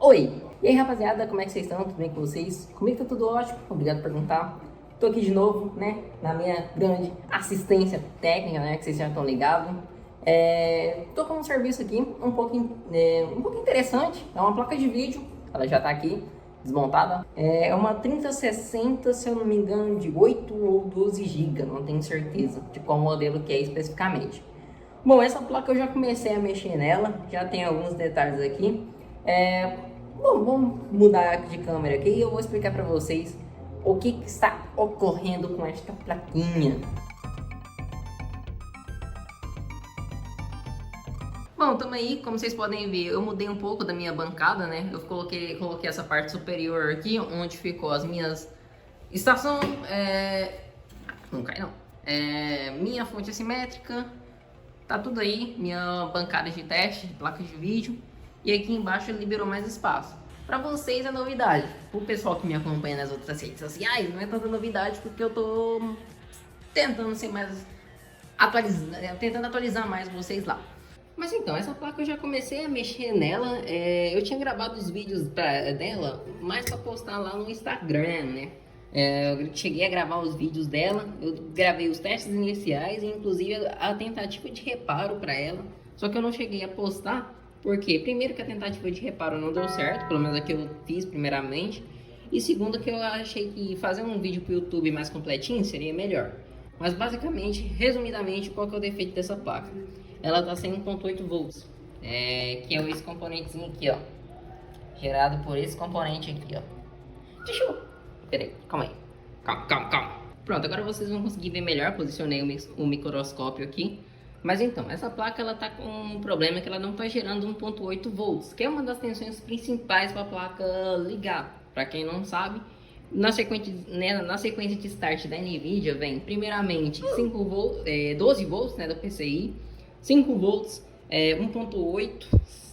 Oi! E aí, rapaziada, como é que vocês estão? Tudo bem com vocês? Comigo tá tudo ótimo, obrigado por perguntar. Tô aqui de novo, né, na minha grande assistência técnica, né, que vocês já estão ligados. Tô com um serviço aqui um pouco interessante, é uma placa de vídeo, ela já tá aqui, desmontada. É uma 3060, se eu não me engano, de 8 ou 12 GB, não tenho certeza de qual modelo que é especificamente. Bom, essa placa eu já comecei a mexer nela, já tem alguns detalhes aqui. Bom, vamos mudar de câmera aqui e eu vou explicar para vocês o que está ocorrendo com esta plaquinha. Bom, tamo aí, como vocês podem ver, eu mudei um pouco da minha bancada, né? Eu coloquei essa parte superior aqui, onde ficou as minhas estação, não cai não, minha fonte assimétrica, tá tudo aí, minha bancada de teste, placa de vídeo, e aqui embaixo ele liberou mais espaço. Para vocês é novidade, o pessoal que me acompanha nas outras redes sociais não é tanta novidade porque eu tô tentando ser mais tentando atualizar mais vocês lá. Mas então, essa placa eu já comecei a mexer nela, eu tinha gravado os vídeos dela mais para postar lá no Instagram, né? Eu cheguei a gravar os vídeos dela, eu gravei os testes iniciais e inclusive a tentativa de reparo para ela, só que eu não cheguei a postar, porque primeiro que a tentativa de reparo não deu certo, pelo menos a que eu fiz primeiramente, e segundo que eu achei que fazer um vídeo para o YouTube mais completinho seria melhor. Mas basicamente, resumidamente, qual que é o defeito dessa placa? Ela está sem 1.8 volts, que é esse componentezinho aqui, ó, gerado por esse componente aqui, ó. Deixa eu... Peraí, calma aí. Calma. Pronto, agora vocês vão conseguir ver melhor. Posicionei o microscópio aqui. Mas então, essa placa ela tá com um problema que ela não está gerando 1.8 volts, que é uma das tensões principais para a placa ligar. Para quem não sabe, na sequência de start da NVIDIA vem primeiramente 5 volts, 12 volts, né, do PCI, 5 volts, 1.8,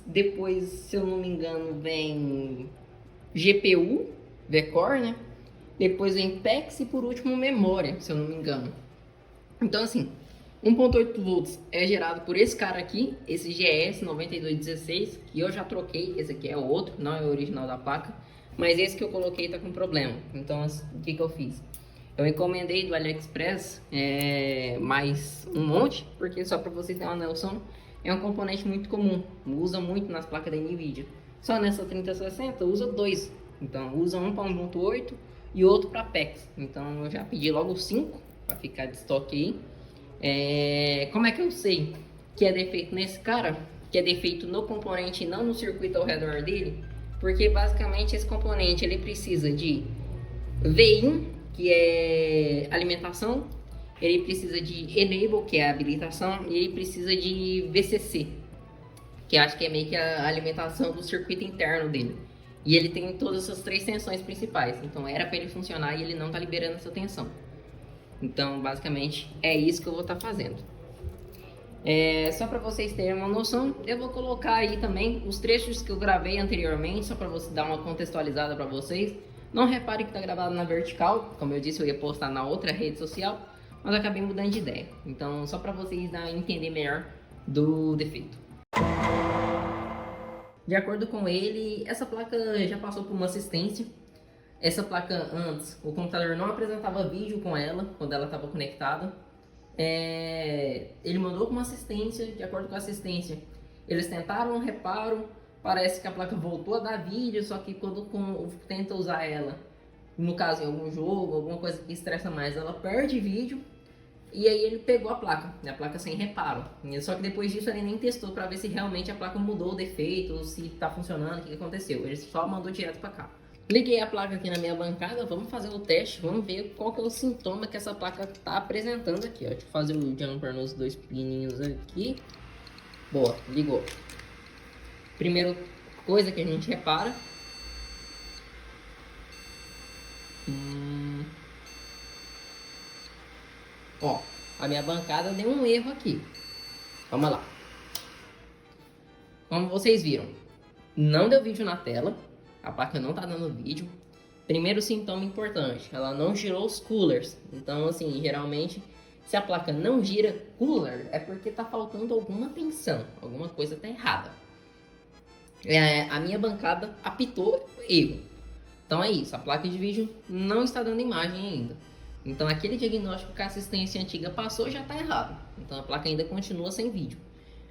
depois, se eu não me engano, vem GPU, V-Core, né? Depois vem PEX e por último memória, se eu não me engano. Então assim, 1.8 volts é gerado por esse cara aqui, esse GS9216, que eu já troquei, esse aqui é o outro, não é o original da placa, mas esse que eu coloquei tá com problema. Então o que eu fiz? Eu encomendei do AliExpress mais um monte, porque só para vocês terem uma noção, é um componente muito comum, usa muito nas placas da NVIDIA. Só nessa 3060 usa dois, então usa um para 1.8 e outro para PEX. Então eu já pedi logo 5 para ficar de estoque aí. Como é que eu sei que é defeito nesse cara? Que é defeito no componente e não no circuito ao redor dele? Porque basicamente esse componente ele precisa de VIN, que é alimentação, ele precisa de Enable, que é habilitação, e ele precisa de VCC, que acho que é meio que a alimentação do circuito interno dele. E ele tem todas essas três tensões principais, então era para ele funcionar e ele não está liberando essa tensão. Então, basicamente, é isso que eu vou estar fazendo. Só para vocês terem uma noção, eu vou colocar aí também os trechos que eu gravei anteriormente, só para você dar uma contextualizada para vocês. Não repare que está gravado na vertical, como eu disse, eu ia postar na outra rede social, mas acabei mudando de ideia. Então, só para vocês entender melhor do defeito. De acordo com ele, essa placa já passou por uma assistência. Essa placa antes, o computador não apresentava vídeo com ela, quando ela estava conectada. Ele mandou com uma assistência, de acordo com a assistência, eles tentaram um reparo, parece que a placa voltou a dar vídeo, só que quando tenta usar ela, no caso em algum jogo, alguma coisa que estressa mais, ela perde vídeo. E aí ele pegou a placa sem reparo. Só que depois disso ele nem testou para ver se realmente a placa mudou o defeito, ou se está funcionando, o que aconteceu. Ele só mandou direto para cá. Liguei a placa aqui na minha bancada, vamos fazer o teste, vamos ver qual que é o sintoma que essa placa está apresentando aqui. Ó. Deixa eu fazer o jumper nos dois pininhos aqui. Boa, ligou. Primeira coisa que a gente repara. Ó, a minha bancada deu um erro aqui. Vamos lá. Como vocês viram, não deu vídeo na tela. A placa não tá dando vídeo. Primeiro sintoma importante, ela não girou os coolers. Então, assim, geralmente, se a placa não gira cooler, é porque tá faltando alguma tensão. Alguma coisa tá errada. a minha bancada apitou erro. Então é isso, a placa de vídeo não está dando imagem ainda. Então aquele diagnóstico que a assistência antiga passou já está errado. Então a placa ainda continua sem vídeo.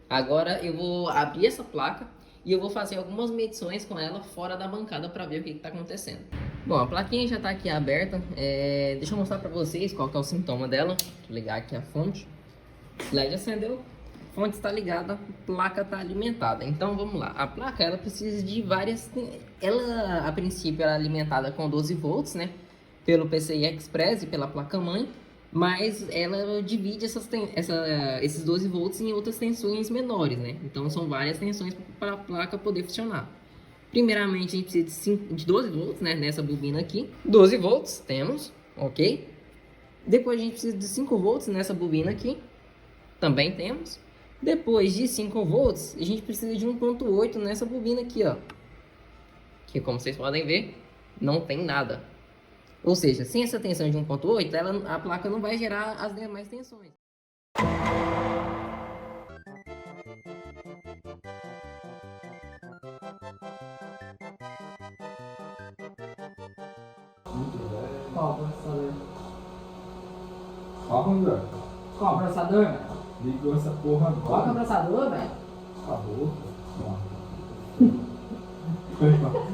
Agora eu vou abrir essa placa e eu vou fazer algumas medições com ela fora da bancada para ver o que está acontecendo. Bom, a plaquinha já está aqui aberta. Deixa eu mostrar para vocês qual que é o sintoma dela. Vou ligar aqui a fonte. O LED acendeu, fonte está ligada, placa está alimentada. Então vamos lá. A placa ela precisa de várias. Ela a princípio ela é alimentada com 12 volts, né? Pelo PCI Express e pela placa-mãe. Mas ela divide esses 12 volts em outras tensões menores, né? Então são várias tensões para a placa poder funcionar. Primeiramente a gente precisa de 12 volts, né? Nessa bobina aqui. 12 volts temos, ok? Depois a gente precisa de 5 volts nessa bobina aqui. Também temos. Depois de 5 volts, a gente precisa de 1.8 nessa bobina aqui, ó. Que como vocês podem ver, não tem nada. Ou seja, sem essa tensão de 1.8, a placa não vai gerar as demais tensões. Qual processador? Qual André? Qual processador, velho? Ligou essa porra agora. Qual que é o processador, velho? Acabou. Foi mal.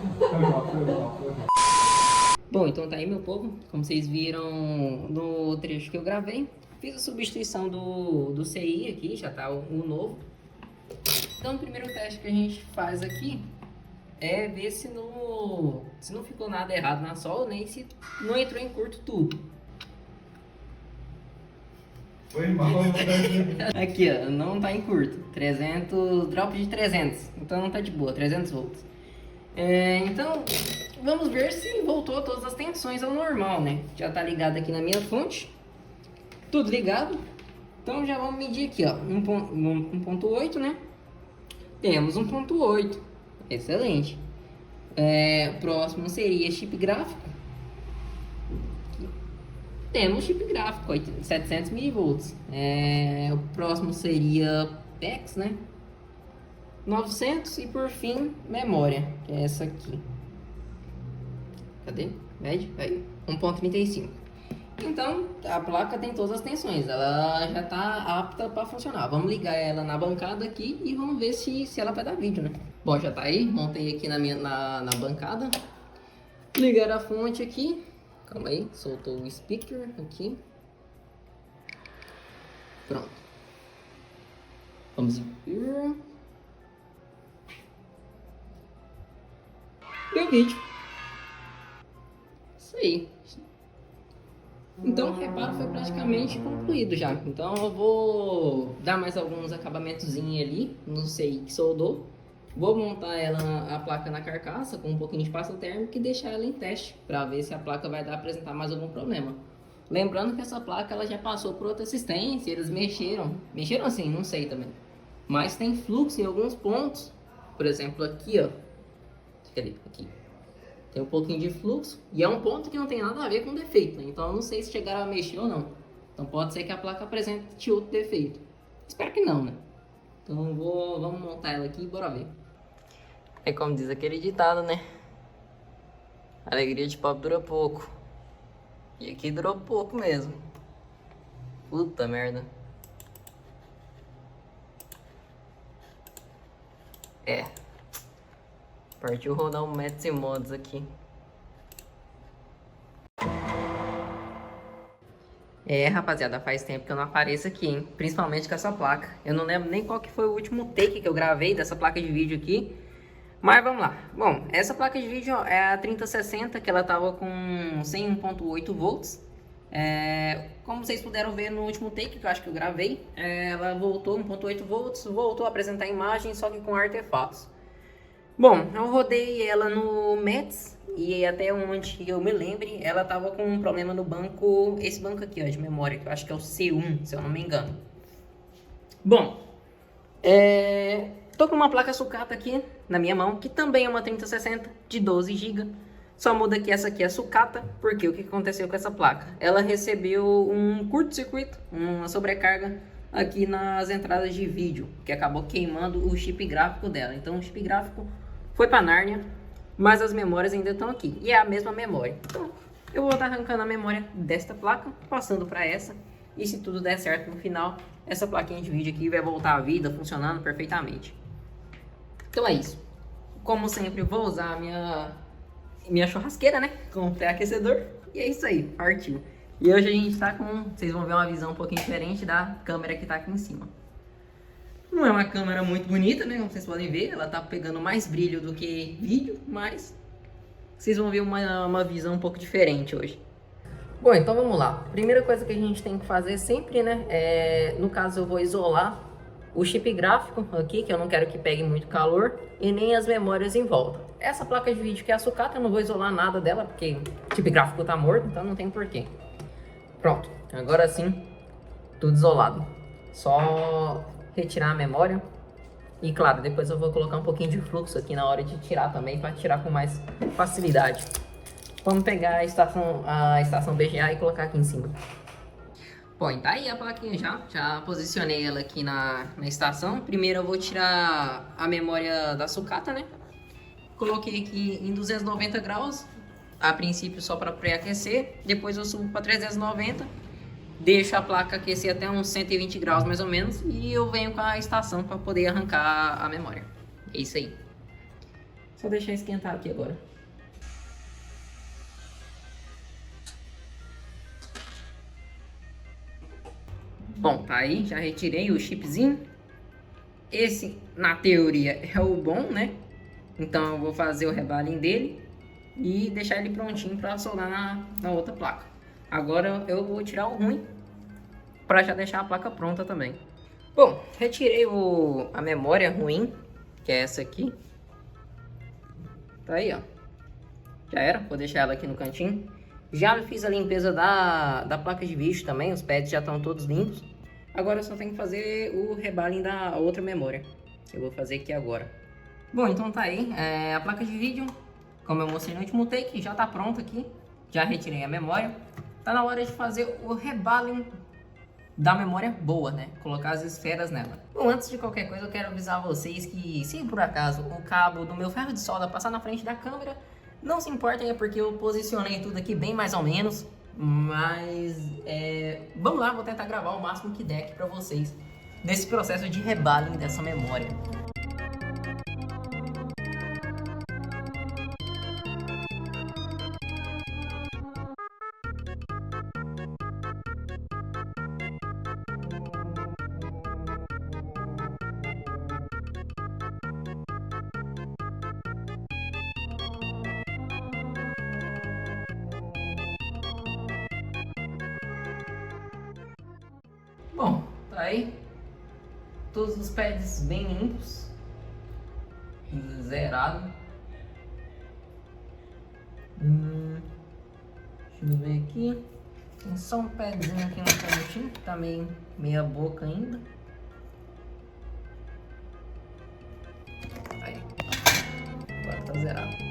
Bom, então tá aí, meu povo. Como vocês viram no trecho que eu gravei, fiz a substituição do CI aqui, já tá o novo. Então o primeiro teste que a gente faz aqui é ver se não ficou nada errado na solda, nem se não entrou em curto tudo. Foi mal. Aqui, ó, não tá em curto. 300, drop de 300. Então não tá de boa, 300 volts. Então, vamos ver se voltou todas as tensões ao normal, né? Já tá ligado aqui na minha fonte. Tudo ligado. Então já vamos medir aqui, ó. 1.8, né? Temos 1.8. Excelente. Próximo seria chip gráfico. Temos chip gráfico, 700 mV. O próximo seria PEX, né? 900 e por fim, memória, que é essa aqui. Cadê? Mede? Aí, 1.35. Então, a placa tem todas as tensões, ela já está apta para funcionar. Vamos ligar ela na bancada aqui e vamos ver se ela vai dar vídeo, né? Bom, já tá aí, montei aqui na bancada. Ligar a fonte aqui. Calma aí, soltou o speaker aqui. Pronto. Vamos ver. Deu vídeo. Isso aí. Então o reparo foi praticamente concluído já. Então eu vou dar mais alguns acabamentozinhos ali. Não sei que soldou. Vou montar a placa na carcaça com um pouquinho de pasta térmica e deixar ela em teste para ver se a placa vai apresentar mais algum problema. Lembrando que essa placa ela já passou por outra assistência, eles mexeram assim, não sei também. Mas tem fluxo em alguns pontos. Por exemplo, aqui, ó. Cadê? Aqui. Tem um pouquinho de fluxo e é um ponto que não tem nada a ver com defeito, né? Então eu não sei se chegaram a mexer ou não. Então pode ser que a placa apresente outro defeito. Espero que não, né? Então vamos montar ela aqui e bora ver. É como diz aquele ditado, né? Alegria de pobre dura pouco. E aqui durou pouco mesmo. Puta merda. Partiu rodar um Metz e Mods aqui. Rapaziada, faz tempo que eu não apareço aqui, hein? Principalmente com essa placa. Eu não lembro nem qual que foi o último take que eu gravei dessa placa de vídeo aqui. Mas vamos lá. Bom, essa placa de vídeo é a 3060, que ela tava com 101.8 volts. Como vocês puderam ver no último take que eu acho que eu gravei, ela voltou 1.8 volts, voltou a apresentar imagem, só que com artefatos. Bom, eu rodei ela no Metz e até onde eu me lembre, ela tava com um problema no banco, esse banco aqui, ó, de memória, que eu acho que é o C1, se eu não me engano. Bom, tô com uma placa sucata aqui na minha mão, que também é uma 3060 de 12 GB. Só muda que essa aqui é sucata, porque o que aconteceu com essa placa? Ela recebeu um curto-circuito, uma sobrecarga aqui nas entradas de vídeo, que acabou queimando o chip gráfico dela. Então o chip gráfico foi para Nárnia, mas as memórias ainda estão aqui. E é a mesma memória. Então, eu vou estar arrancando a memória desta placa, passando para essa. E se tudo der certo no final, essa plaquinha de vídeo aqui vai voltar à vida, funcionando perfeitamente. Então é isso. Como sempre, vou usar a minha churrasqueira, né? Com pré-aquecedor. E é isso aí, partiu. E hoje a gente tá com... Vocês vão ver uma visão um pouquinho diferente da câmera que tá aqui em cima. Não é uma câmera muito bonita, né? Como vocês podem ver, ela tá pegando mais brilho do que vídeo, mas... Vocês vão ver uma visão um pouco diferente hoje. Bom, então vamos lá. Primeira coisa que a gente tem que fazer sempre, né? No caso, eu vou isolar o chip gráfico aqui, que eu não quero que pegue muito calor, e nem as memórias em volta. Essa placa de vídeo que é a sucata, eu não vou isolar nada dela, porque o chip gráfico tá morto, então não tem porquê. Pronto, agora sim, tudo isolado. Só retirar a memória. E claro, depois eu vou colocar um pouquinho de fluxo aqui na hora de tirar também, para tirar com mais facilidade. Vamos pegar a estação BGA e colocar aqui em cima. Bom, tá aí a plaquinha já posicionei ela aqui na estação. Primeiro eu vou tirar a memória da sucata, né? Coloquei aqui em 290 graus, a princípio só para pré-aquecer. Depois eu subo para 390, deixo a placa aquecer até uns 120 graus mais ou menos. E eu venho com a estação para poder arrancar a memória. É isso aí. Só deixar esquentar aqui agora. Bom, tá aí, já retirei o chipzinho. Esse, na teoria, é o bom, né? Então eu vou fazer o rebalinho dele e deixar ele prontinho para soldar na outra placa. Agora eu vou tirar o ruim para já deixar a placa pronta também. Bom, retirei a memória ruim, que é essa aqui. Tá aí, ó. Já era, vou deixar ela aqui no cantinho. Já fiz a limpeza da placa de vídeo também, os pads já estão todos limpos. Agora eu só tenho que fazer o rebaling da outra memória, que eu vou fazer aqui agora. Bom, então tá aí, a placa de vídeo, como eu mostrei no último take, já tá pronta aqui. Já retirei a memória. Tá na hora de fazer o rebaling da memória boa, né? Colocar as esferas nela. Bom, antes de qualquer coisa eu quero avisar vocês que se por acaso o cabo do meu ferro de solda passar na frente da câmera, não se importem, é porque eu posicionei tudo aqui bem mais ou menos. Mas vamos lá, vou tentar gravar o máximo que der aqui pra vocês nesse processo de rebaling dessa memória. Bom, tá aí. Todos os pads bem limpos. Zerado. Deixa eu ver aqui. Tem só um padzinho aqui no cantinho, que tá meia boca ainda. Aí. Agora tá zerado.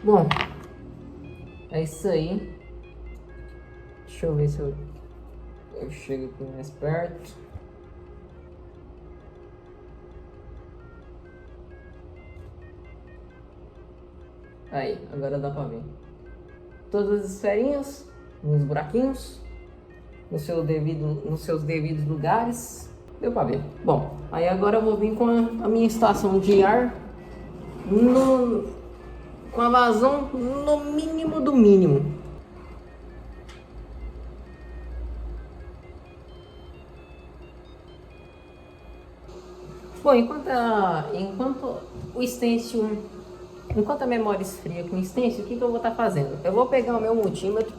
Bom, é isso aí. Deixa eu ver se eu chego aqui mais perto. Aí, agora dá pra ver. Todas as esferinhas, nos buraquinhos, nos seus devidos lugares. Deu pra ver. Bom, aí agora eu vou vir com a minha estação de ar com a vazão no mínimo do mínimo. Bom, enquanto o stencil, enquanto a memória esfria com o stencil, o que eu vou estar fazendo? Eu vou pegar o meu multímetro.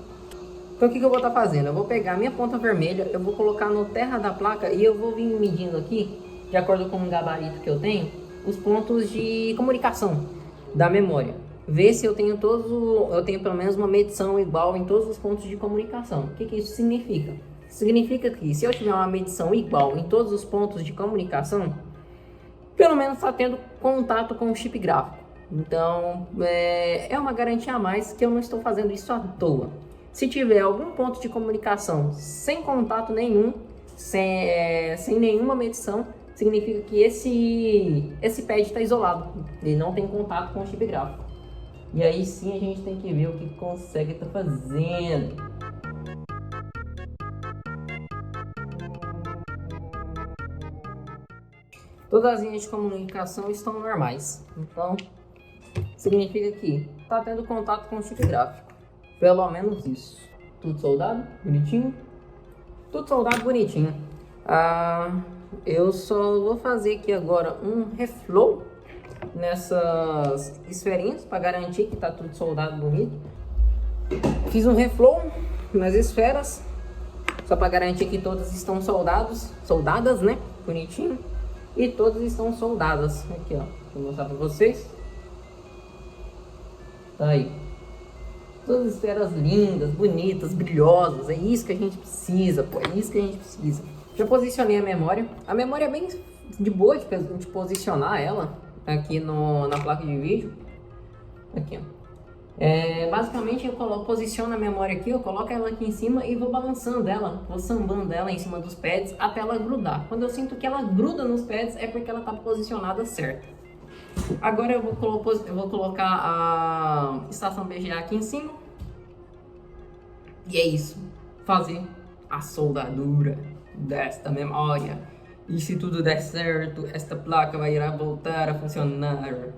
Então o que eu vou estar fazendo? Eu vou pegar a minha ponta vermelha, eu vou colocar no terra da placa e eu vou vir medindo aqui, de acordo com o gabarito que eu tenho, os pontos de comunicação da memória. ver se eu tenho eu tenho pelo menos uma medição igual em todos os pontos de comunicação. O que isso significa? Significa que se eu tiver uma medição igual em todos os pontos de comunicação, pelo menos está tendo contato com o chip gráfico. Então, é uma garantia a mais que eu não estou fazendo isso à toa. Se tiver algum ponto de comunicação sem contato nenhum, sem nenhuma medição, significa que esse pad está isolado. Ele não tem contato com o chip gráfico. E aí sim a gente tem que ver o que consegue estar fazendo. Todas as linhas de comunicação estão normais. Então, significa que está tendo contato com o chip gráfico. Pelo menos isso. Tudo soldado? Bonitinho? Tudo soldado bonitinho. Eu só vou fazer aqui agora um reflow nessas esferinhas para garantir que está tudo soldado bonito. Fiz um reflow nas esferas só para garantir que todas estão soldadas, né? Bonitinho. E todas estão soldadas. Aqui, ó. Deixa eu mostrar para vocês. Tá aí. Todas esferas lindas, bonitas, brilhosas. É isso que a gente precisa, pô. É isso que a gente precisa. Já posicionei a memória. A memória é bem de boa de posicionar ela aqui na placa de vídeo. Aqui, ó. Basicamente eu posiciono a memória aqui, eu coloco ela aqui em cima e vou balançando ela, vou sambando ela em cima dos pads até ela grudar. Quando eu sinto que ela gruda nos pads é porque ela está posicionada certa. Agora eu vou colocar a estação BGA aqui em cima. E é isso, fazer a soldadura desta memória. E se tudo der certo, esta placa vai voltar a funcionar.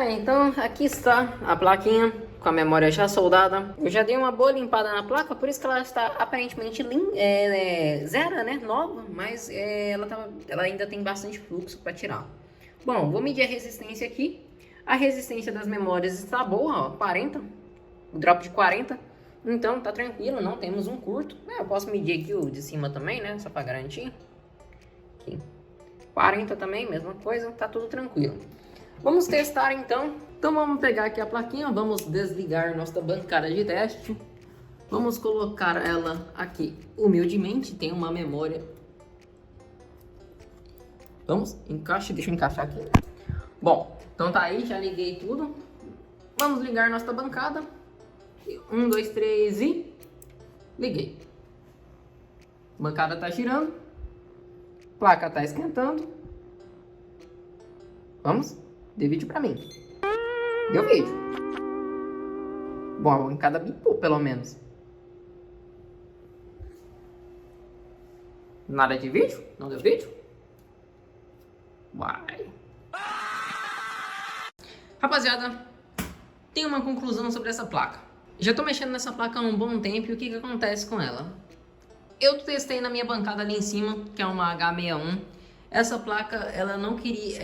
Então aqui está a plaquinha com a memória já soldada. Eu já dei uma boa limpada na placa, por isso que ela está aparentemente zero, né? Nova, mas ela ainda tem bastante fluxo para tirar. Bom, vou medir a resistência aqui. A resistência das memórias está boa, ó, 40. O drop de 40. Então tá tranquilo, não temos um curto. Eu posso medir aqui o de cima também, né? Só para garantir. Aqui. 40 também, mesma coisa, tá tudo tranquilo. Vamos testar então. Então vamos pegar aqui a plaquinha, vamos desligar nossa bancada de teste. Vamos colocar ela aqui humildemente, tem uma memória. Vamos, deixa eu encaixar aqui. Bom, então tá aí, já liguei tudo. Vamos ligar nossa bancada. 1, 2, 3 e... liguei. Bancada tá girando. Placa tá esquentando. Vamos? Dê vídeo pra mim. Deu vídeo. Bom, a bancada bipou pelo menos. Nada de vídeo? Não deu vídeo? Uai. Rapaziada, tem uma conclusão sobre essa placa. Já tô mexendo nessa placa há um bom tempo e o que acontece com ela? Eu testei na minha bancada ali em cima, que é uma H61. Essa placa, ela não queria...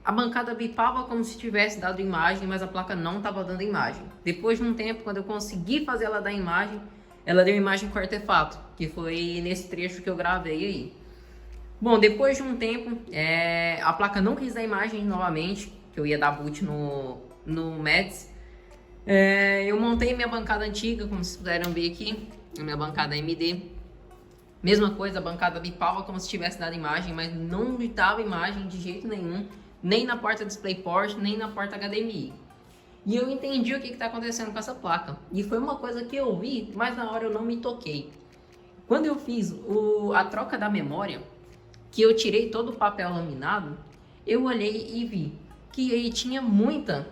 a bancada bipava como se tivesse dado imagem, mas a placa não estava dando imagem. Depois de um tempo, quando eu consegui fazer ela dar imagem, ela deu imagem com artefato, que foi nesse trecho que eu gravei aí. Bom, depois de um tempo, a placa não quis dar imagem novamente, que eu ia dar boot no Mads. Eu montei minha bancada antiga, como vocês puderam ver aqui, a minha bancada AMD. Mesma coisa, a bancada bipava como se tivesse dado imagem, mas não dava imagem de jeito nenhum. Nem na porta DisplayPort, nem na porta HDMI. E eu entendi o que está acontecendo com essa placa. E foi uma coisa que eu vi, mas na hora eu não me toquei. Quando eu fiz a troca da memória, que eu tirei todo o papel laminado, eu olhei e vi que tinha muito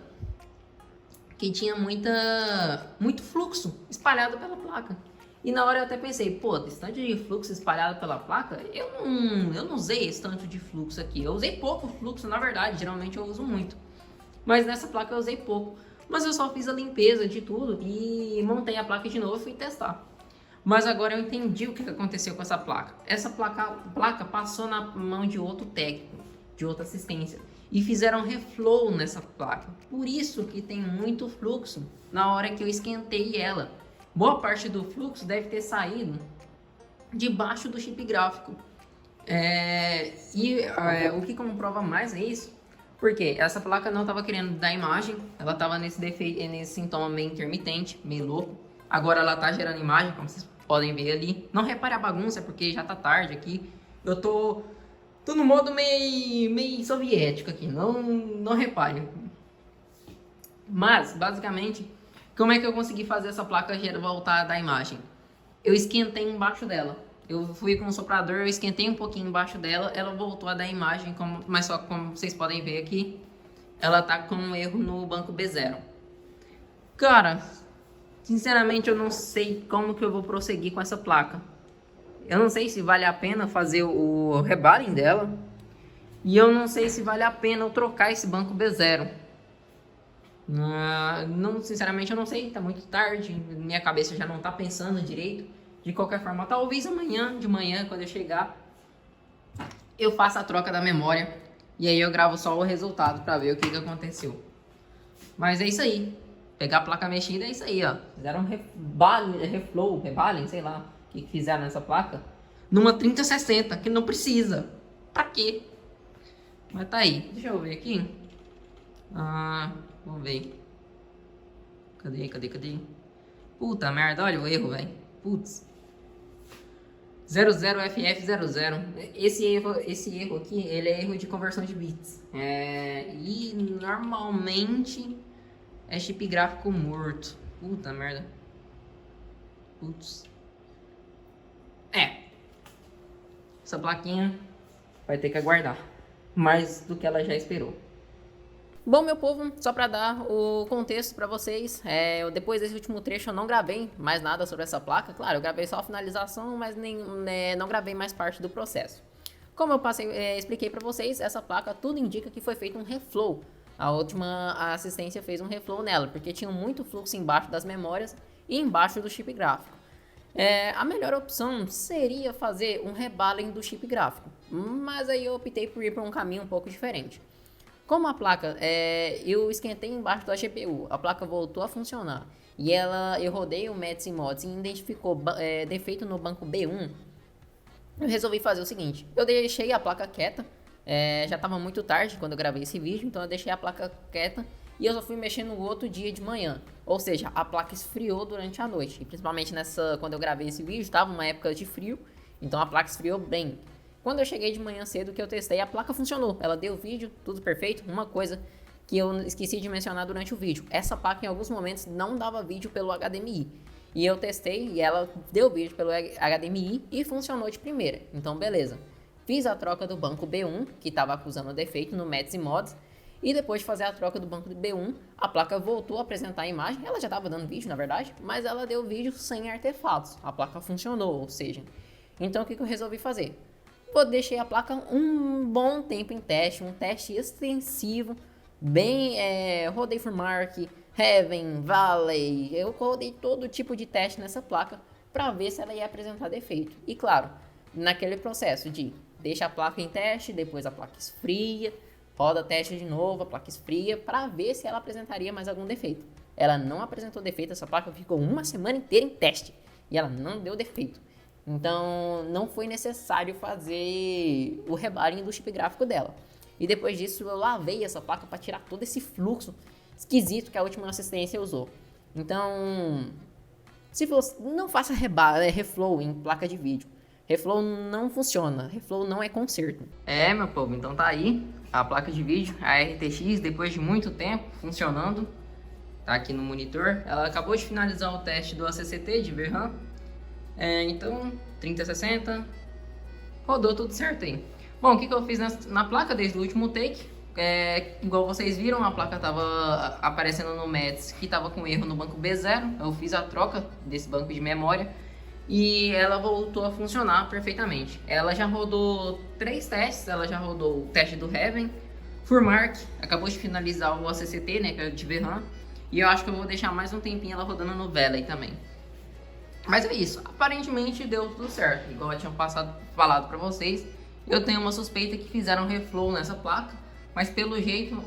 fluxo espalhado pela placa. E na hora eu até pensei, pô, esse tanto de fluxo espalhado pela placa, eu não usei esse tanto de fluxo aqui. Eu usei pouco fluxo, na verdade, geralmente eu uso muito. Mas nessa placa eu usei pouco. Mas eu só fiz a limpeza de tudo e montei a placa de novo e fui testar. Mas agora eu entendi o que aconteceu com essa placa. Essa placa passou na mão de outro técnico, de outra assistência. E fizeram reflow nessa placa. Por isso que tem muito fluxo na hora que eu esquentei ela. Boa parte do fluxo deve ter saído debaixo do chip gráfico. O que comprova mais é isso. Por quê? Essa placa não estava querendo dar imagem, ela estava nesse sintoma meio intermitente, meio louco. Agora ela tá gerando imagem, como vocês podem ver ali. Não repare a bagunça, porque já tá tarde aqui. Eu tô no modo meio soviético aqui, não repare. Mas, basicamente, como é que eu consegui fazer essa placa voltar a dar imagem? Eu esquentei embaixo dela. Eu fui com o soprador, eu esquentei um pouquinho embaixo dela, ela voltou a dar imagem, mas só como vocês podem ver aqui, ela tá com um erro no banco B0. Cara, sinceramente eu não sei como que eu vou prosseguir com essa placa. Eu não sei se vale a pena fazer o rebaling dela, e eu não sei se vale a pena eu trocar esse banco B0. Não, sinceramente eu não sei, tá muito tarde, minha cabeça já não tá pensando direito. De qualquer forma, talvez amanhã de manhã, quando eu chegar, eu faça a troca da memória. E aí eu gravo só o resultado pra ver o que aconteceu. Mas é isso aí. Pegar a placa mexida é isso aí, ó. Fizeram rebaling, sei lá o que fizeram nessa placa. Numa 3060, que não precisa. Pra quê? Mas tá aí. Deixa eu ver aqui. Vamos ver. Cadê? Puta merda, olha o erro, velho. Putz. 00FF00. Esse erro aqui, ele é erro de conversão de bits. E normalmente é chip gráfico morto. Puta merda. Putz. Essa plaquinha vai ter que aguardar mais do que ela já esperou. Bom, meu povo, só para dar o contexto para vocês, depois desse último trecho eu não gravei mais nada sobre essa placa. Claro, eu gravei só a finalização, mas não gravei mais parte do processo. Como eu expliquei para vocês, essa placa tudo indica que foi feito um reflow. A última assistência fez um reflow nela, porque tinha muito fluxo embaixo das memórias e embaixo do chip gráfico. A melhor opção seria fazer um rebaling do chip gráfico, mas aí eu optei por ir para um caminho um pouco diferente. Como a placa, eu esquentei embaixo da GPU, a placa voltou a funcionar e eu rodei o Mets e Mods e identificou defeito no banco B1, eu resolvi fazer o seguinte, eu deixei a placa quieta, já estava muito tarde quando eu gravei esse vídeo, então eu deixei a placa quieta e eu só fui mexer no outro dia de manhã, ou seja, a placa esfriou durante a noite, e principalmente quando eu gravei esse vídeo, estava uma época de frio, então a placa esfriou bem. Quando eu cheguei de manhã cedo que eu testei, a placa funcionou. Ela deu vídeo, tudo perfeito. Uma coisa que eu esqueci de mencionar durante o vídeo. Essa placa em alguns momentos não dava vídeo pelo HDMI. E eu testei e ela deu vídeo pelo HDMI e funcionou de primeira. Então beleza. Fiz a troca do banco B1, que estava acusando defeito no Mets e Mods. E depois de fazer a troca do banco B1, a placa voltou a apresentar a imagem. Ela já estava dando vídeo, na verdade, mas ela deu vídeo sem artefatos. A placa funcionou, ou seja. Então o que eu resolvi fazer? Eu deixei a placa um bom tempo em teste, um teste extensivo, rodei Furmark, Heaven, Valley, eu rodei todo tipo de teste nessa placa para ver se ela ia apresentar defeito. E claro, naquele processo de deixa a placa em teste, depois a placa esfria, roda teste de novo, a placa esfria, para ver se ela apresentaria mais algum defeito. Ela não apresentou defeito, essa placa ficou uma semana inteira em teste e ela não deu defeito. Então, não foi necessário fazer o rebaling do chip gráfico dela. E depois disso, eu lavei essa placa para tirar todo esse fluxo esquisito que a última assistência usou. Então, se você não faça reflow em placa de vídeo. Reflow não funciona, reflow não é conserto. Meu povo, então tá aí a placa de vídeo, a RTX, depois de muito tempo funcionando. Tá aqui no monitor. Ela acabou de finalizar o teste do ACCT de VRAM. Então, 3060, rodou tudo certo aí. Bom, o que eu fiz na placa desde o último take? Igual vocês viram, a placa estava aparecendo no Mets que estava com erro no banco B0. Eu fiz a troca desse banco de memória e ela voltou a funcionar perfeitamente. Ela já rodou 3 testes, ela já rodou o teste do Heaven, Furmark, acabou de finalizar o ACCT, né, que é de VRAM, e eu acho que eu vou deixar mais um tempinho ela rodando no Valley também. Mas é isso, aparentemente deu tudo certo, igual eu tinha falado pra vocês. Eu tenho uma suspeita que fizeram reflow nessa placa, mas pelo jeito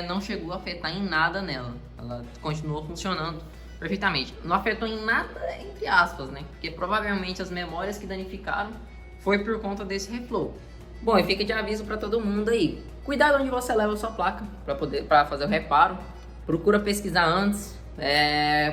não chegou a afetar em nada nela. Ela continuou funcionando perfeitamente. Não afetou em nada, entre aspas, né? Porque provavelmente as memórias que danificaram foi por conta desse reflow. Bom, e fica de aviso pra todo mundo aí. cuidado onde você leva a sua placa para fazer o reparo. Procura pesquisar antes,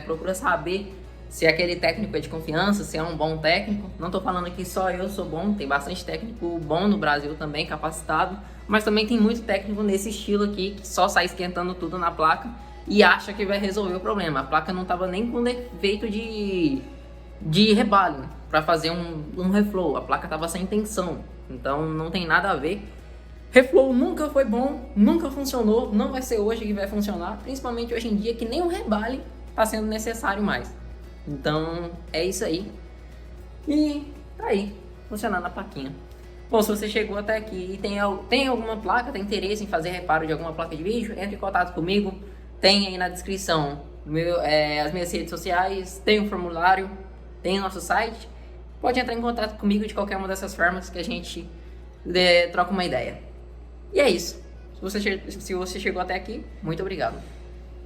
procura saber se aquele técnico é de confiança, se é um bom técnico. Não estou falando que só eu sou bom, tem bastante técnico bom no Brasil também, capacitado, mas também tem muito técnico nesse estilo aqui, que só sai esquentando tudo na placa e acha que vai resolver o problema. A placa não estava nem com defeito de rebalho para fazer um reflow, a placa estava sem tensão, então não tem nada a ver. Reflow nunca foi bom, nunca funcionou, não vai ser hoje que vai funcionar, principalmente hoje em dia que nem um rebale está sendo necessário mais. Então é isso aí. E tá aí, funcionando a plaquinha. Bom, se você chegou até aqui e tem alguma placa, tem interesse em fazer reparo de alguma placa de vídeo, entre em contato comigo. Tem aí na descrição as minhas redes sociais, tem um formulário, tem o nosso site. Pode entrar em contato comigo de qualquer uma dessas formas que a gente troca uma ideia. E é isso. Se você chegou até aqui, muito obrigado.